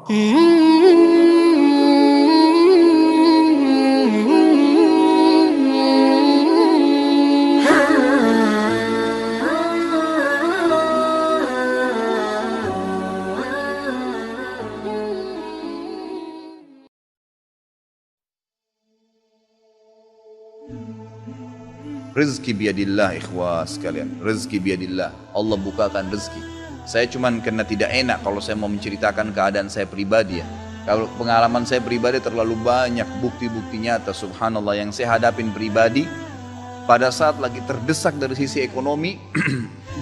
Rezeki biadillah ikhwah sekalian, rezeki biadillah. Allah bukakan rezeki. Saya cuman karena tidak enak kalau saya mau menceritakan keadaan saya pribadi ya. Kalau pengalaman saya pribadi terlalu banyak bukti-bukti nyata subhanallah yang saya hadapin pribadi. Pada saat lagi terdesak dari sisi ekonomi,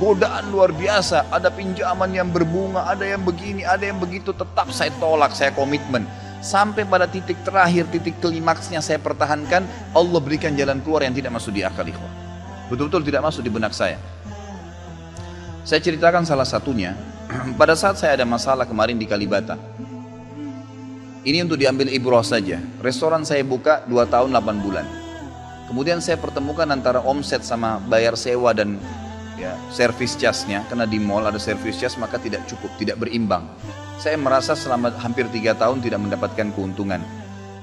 godaan luar biasa. Ada pinjaman yang berbunga, ada yang begini, ada yang begitu. Tetap saya tolak, saya komitmen. Sampai pada titik terakhir, titik klimaksnya saya pertahankan, Allah berikan jalan keluar yang tidak masuk di akal ikhwan. Betul-betul tidak masuk di benak saya. Saya ceritakan salah satunya, pada saat saya ada masalah kemarin di Kalibata. Ini untuk diambil ibrah saja. Restoran saya buka 2 tahun 8 bulan. Kemudian saya pertemukan antara omset sama bayar sewa dan ya, service charge-nya. Karena di mall ada service charge maka tidak cukup, tidak berimbang. Saya merasa selama hampir 3 tahun tidak mendapatkan keuntungan.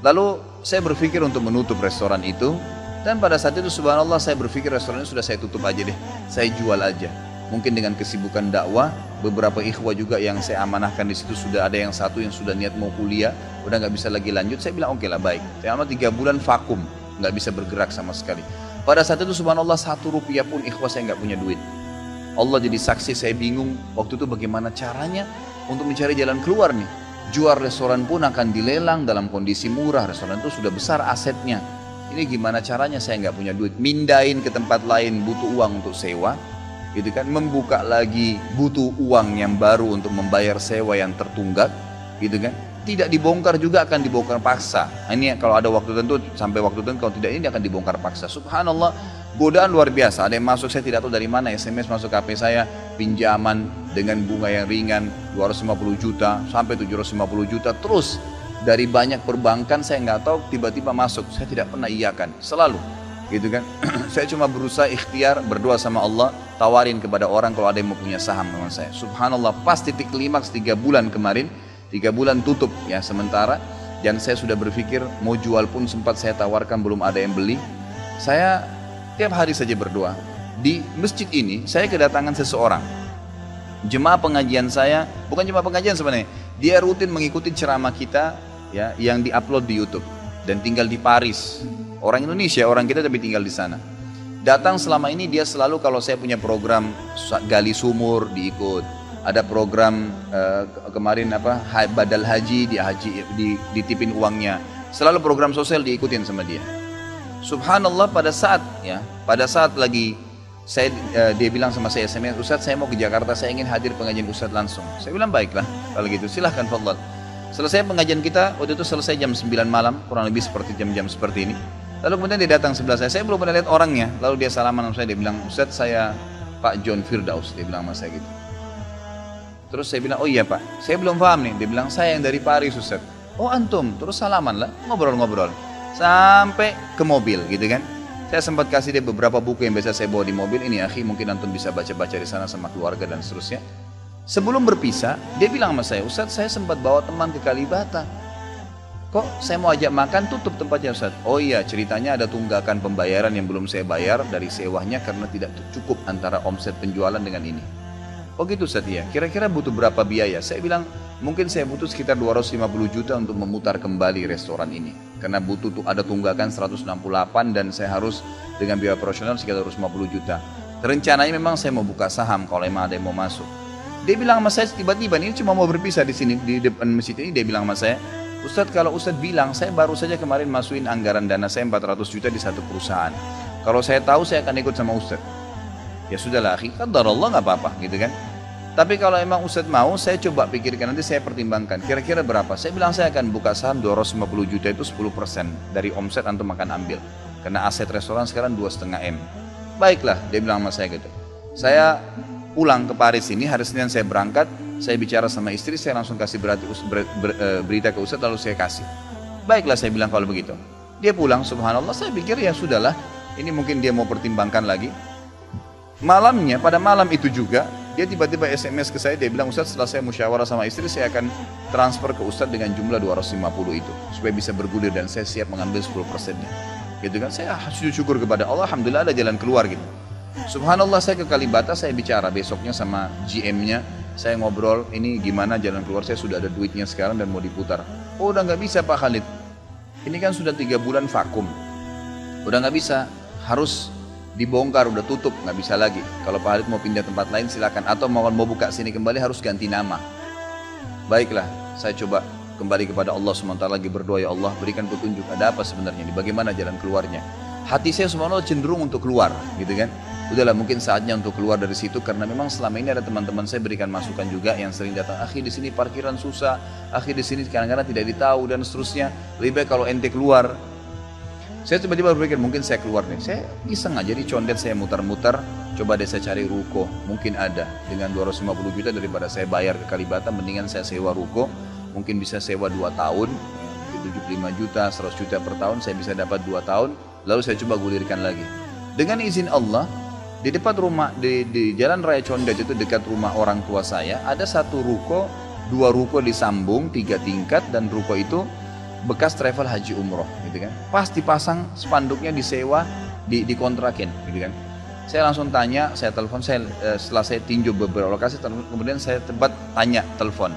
Lalu saya berpikir untuk menutup restoran itu. Dan pada saat itu subhanallah saya berpikir restoran itu sudah saya tutup aja deh. Saya jual aja. Mungkin dengan kesibukan dakwah, beberapa ikhwah juga yang saya amanahkan di situ sudah ada yang satu yang sudah niat mau kuliah, udah nggak bisa lagi lanjut. Saya bilang oke lah baik. Selama 3 bulan vakum, nggak bisa bergerak sama sekali. Pada saat itu subhanallah 1 rupiah pun ikhwah saya nggak punya duit. Allah jadi saksi, saya bingung waktu itu bagaimana caranya untuk mencari jalan keluar nih. Jual restoran pun akan dilelang dalam kondisi murah, restoran itu sudah besar asetnya. Ini gimana caranya, saya nggak punya duit. Mindahin ke tempat lain butuh uang untuk sewa, gitu kan. Membuka lagi butuh uang yang baru untuk membayar sewa yang tertunggak, gitu kan. Tidak dibongkar juga akan dibongkar paksa. Ini kalau ada waktu tentu, sampai waktu tentu, kalau tidak ini akan dibongkar paksa. Subhanallah, godaan luar biasa. Ada yang masuk saya tidak tahu dari mana, SMS masuk HP saya, pinjaman dengan bunga yang ringan 250 juta sampai 750 juta terus dari banyak perbankan. Saya nggak tahu tiba-tiba masuk, saya tidak pernah iyakan, selalu gitu kan. Saya cuma berusaha ikhtiar, berdoa sama Allah, tawarin kepada orang kalau ada yang mau punya saham sama saya. Subhanallah, pas titik klimaks 3 bulan kemarin, 3 bulan tutup ya sementara, dan saya sudah berpikir mau jual pun sempat saya tawarkan, belum ada yang beli. Saya tiap hari saja berdoa. Di masjid ini saya kedatangan seseorang, jemaah pengajian saya, bukan jemaah pengajian sebenarnya, dia rutin mengikuti ceramah kita ya yang diupload di YouTube dan tinggal di Paris. Orang Indonesia, orang kita tapi tinggal di sana. Datang selama ini dia selalu kalau saya punya program gali sumur diikut. Ada program kemarin badal haji, ditipin uangnya. Selalu program sosial diikutin sama dia. Subhanallah, pada saat lagi saya dia bilang sama saya SMS, Ustadz saya mau ke Jakarta, saya ingin hadir pengajian Ustadz langsung. Saya bilang baiklah kalau gitu silahkan fadhal. Selesai pengajian kita waktu itu selesai jam 9 malam, kurang lebih seperti jam-jam seperti ini. Lalu kemudian dia datang sebelah saya belum pernah lihat orangnya. Lalu dia salaman sama saya, dia bilang Ustadz saya Pak John Firdaus, dia bilang sama saya gitu. Terus saya bilang oh iya Pak, saya belum paham nih. Dia bilang saya yang dari Paris Ustadz. Oh antum, terus salaman lah, ngobrol-ngobrol sampai ke mobil gitu kan. Saya sempat kasih dia beberapa buku yang biasa saya bawa di mobil. Ini akhi mungkin antum bisa baca-baca di sana sama keluarga dan seterusnya. Sebelum berpisah, dia bilang sama saya, Ustadz saya sempat bawa teman ke Kalibata. Kok saya mau ajak makan tutup tempatnya Ustadz? Oh iya, ceritanya ada tunggakan pembayaran yang belum saya bayar dari sewanya karena tidak cukup antara omset penjualan dengan ini. Oh gitu Ustadz ya, kira-kira butuh berapa biaya? Saya bilang mungkin saya butuh sekitar 250 juta untuk memutar kembali restoran ini. Karena butuh ada tunggakan 168 dan saya harus dengan biaya operasional sekitar 250 juta. Rencananya memang saya mau buka saham kalau memang ada yang mau masuk. Dia bilang sama saya tiba-tiba, ini cuma mau berpisah di sini di depan masjid ini, dia bilang sama saya, Ustadz kalau Ustadz bilang saya baru saja kemarin masukin anggaran dana saya 400 juta di satu perusahaan. Kalau saya tahu saya akan ikut sama Ustadz. Ya sudahlah akhi, qadarullah nggak apa-apa gitu kan. Tapi kalau emang Ustadz mau, saya coba pikirkan nanti saya pertimbangkan kira-kira berapa. Saya bilang saya akan buka saham 250 juta itu 10% dari omset antum akan ambil. Karena aset restoran sekarang 2,5 M. Baiklah, dia bilang sama saya gitu. Saya pulang ke Paris ini, hari Senin saya berangkat, saya bicara sama istri, saya langsung kasih berita ke Ustadz lalu saya kasih. Baiklah saya bilang kalau begitu. Dia pulang, subhanallah, saya pikir ya sudahlah, ini mungkin dia mau pertimbangkan lagi. Malamnya, pada malam itu juga, Dia tiba-tiba SMS ke saya, dia bilang, Ustaz setelah saya musyawarah sama istri, saya akan transfer ke Ustaz dengan jumlah 250 itu. Supaya bisa bergulir dan saya siap mengambil 10%-nya. Gitu kan, saya sujud syukur kepada Allah, Alhamdulillah ada jalan keluar gitu. Subhanallah, saya ke Kalibata, saya bicara besoknya sama GM-nya, saya ngobrol, ini gimana jalan keluar, saya sudah ada duitnya sekarang dan mau diputar. Oh udah nggak bisa Pak Khalid, ini kan sudah 3 bulan vakum, udah nggak bisa, harus dibongkar, udah tutup, nggak bisa lagi. Kalau Pak Khalid mau pindah tempat lain silakan, atau mau buka sini kembali harus ganti nama. Baiklah, saya coba kembali kepada Allah SWT lagi berdoa, ya Allah berikan petunjuk, ada apa sebenarnya ini, bagaimana jalan keluarnya. Hati saya subhanallah cenderung untuk keluar, gitu kan. Udahlah mungkin saatnya untuk keluar dari situ, karena memang selama ini ada teman-teman saya berikan masukan juga yang sering datang, akhi di sini parkiran susah, akhi di sini kadang-kadang tidak ditahu dan seterusnya, lebih baik kalau ente keluar. Saya tiba-tiba berpikir mungkin saya keluar nih, saya iseng aja di condet, saya mutar-mutar, coba deh saya cari ruko, mungkin ada dengan 250 juta daripada saya bayar ke Kalibata, mendingan saya sewa ruko, mungkin bisa sewa 2 tahun, 75 juta, 100 juta per tahun, saya bisa dapat 2 tahun, lalu saya coba gulirkan lagi. Dengan izin Allah, di depan rumah, di Jalan Raya Condet itu dekat rumah orang tua saya, ada 1 ruko, 2 ruko disambung, 3 tingkat, dan ruko itu bekas travel haji umroh, gitu kan. Pas dipasang spanduknya disewa, dikontrakin, gitu kan. Saya langsung tanya, saya telepon, setelah saya tinjau beberapa lokasi, kemudian saya tanya telepon.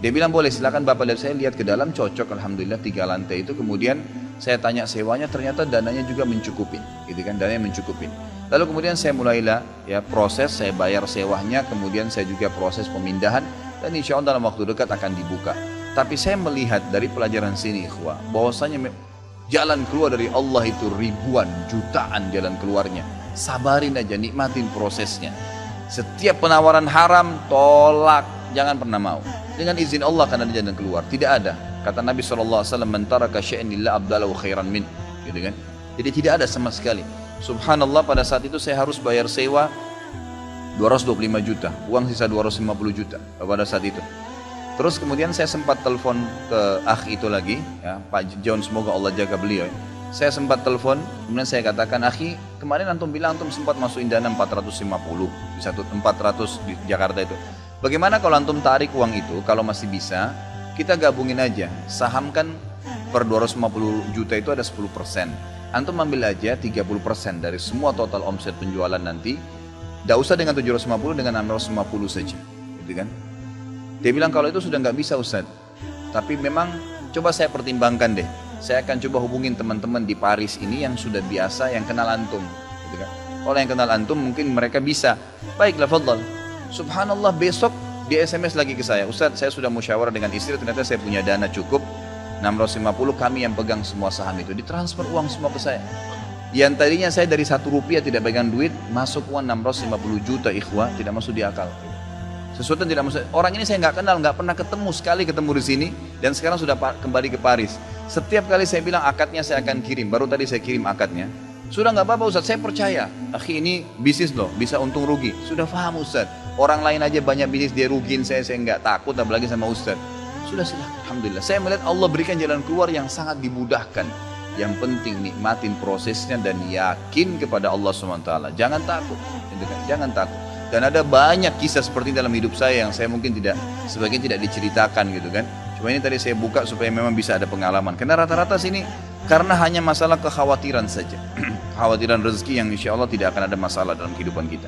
Dia bilang boleh, silakan Bapak lihat. Saya lihat ke dalam, cocok, alhamdulillah 3 lantai itu. Kemudian saya tanya sewanya, ternyata dananya juga mencukupin, gitu kan, dananya mencukupin. Lalu kemudian saya mulailah ya proses, saya bayar sewanya, kemudian saya juga proses pemindahan, dan insya Allah dalam waktu dekat akan dibuka. Tapi saya melihat dari pelajaran sini ikhwah, bahwasanya jalan keluar dari Allah itu ribuan, jutaan jalan keluarnya. Sabarin aja, nikmatin prosesnya. Setiap penawaran haram, tolak, jangan pernah mau. Dengan izin Allah akan ada jalan keluar. Tidak ada. Kata Nabi SAW, "Man taraka syai'an lillah abdalahu khairan min." Gitu kan? Jadi tidak ada sama sekali. Subhanallah, pada saat itu saya harus bayar sewa 225 juta, uang sisa 250 juta pada saat itu. Terus kemudian saya sempat telepon ke akh itu lagi, ya, Pak John, semoga Allah jaga beliau. Saya sempat telepon, kemudian saya katakan, akhi, kemarin antum bilang antum sempat masukin dana 450 di 400 di Jakarta itu. Bagaimana kalau antum tarik uang itu, kalau masih bisa, kita gabungin aja, saham kan per 250 juta itu ada 10%. Antum ambil aja 30% dari semua total omset penjualan nanti. Tidak usah dengan 750, dengan 650 saja, gitu kan? Dia bilang kalau itu sudah nggak bisa Ustaz. Tapi memang coba saya pertimbangkan deh. Saya akan coba hubungin teman-teman di Paris ini yang sudah biasa, yang kenal antum, gitu kan? Kalau yang kenal antum mungkin mereka bisa. Baiklah, fadhal. Subhanallah, besok dia SMS lagi ke saya, Ustaz, saya sudah musyawarah dengan istri, ternyata saya punya dana cukup 650, kami yang pegang semua saham itu, ditransfer uang semua ke saya. Yang tadinya saya dari 1 rupiah tidak pegang duit, masuk uang 650 juta ikhwah, tidak masuk di akal. Sesuatu yang tidak masuk. Orang ini saya nggak kenal, nggak pernah ketemu, sekali ketemu di sini, dan sekarang sudah kembali ke Paris. Setiap kali saya bilang akadnya saya akan kirim, baru tadi saya kirim akadnya. Sudah nggak apa-apa Ustaz, saya percaya. Akhi, ini bisnis loh, bisa untung rugi. Sudah paham Ustaz. Orang lain aja banyak bisnis dia rugiin saya nggak takut, apalagi sama Ustaz. Sudah silakan. Alhamdulillah. Saya melihat Allah berikan jalan keluar yang sangat dimudahkan. Yang penting nikmatin prosesnya dan yakin kepada Allah SWT. Jangan takut, jangan takut. Dan ada banyak kisah seperti dalam hidup saya yang saya mungkin sebagian tidak diceritakan gitu kan. Cuma ini tadi saya buka supaya memang bisa ada pengalaman. Karena rata-rata sini karena hanya masalah kekhawatiran saja. Kekhawatiran rezeki yang insya Allah tidak akan ada masalah dalam kehidupan kita.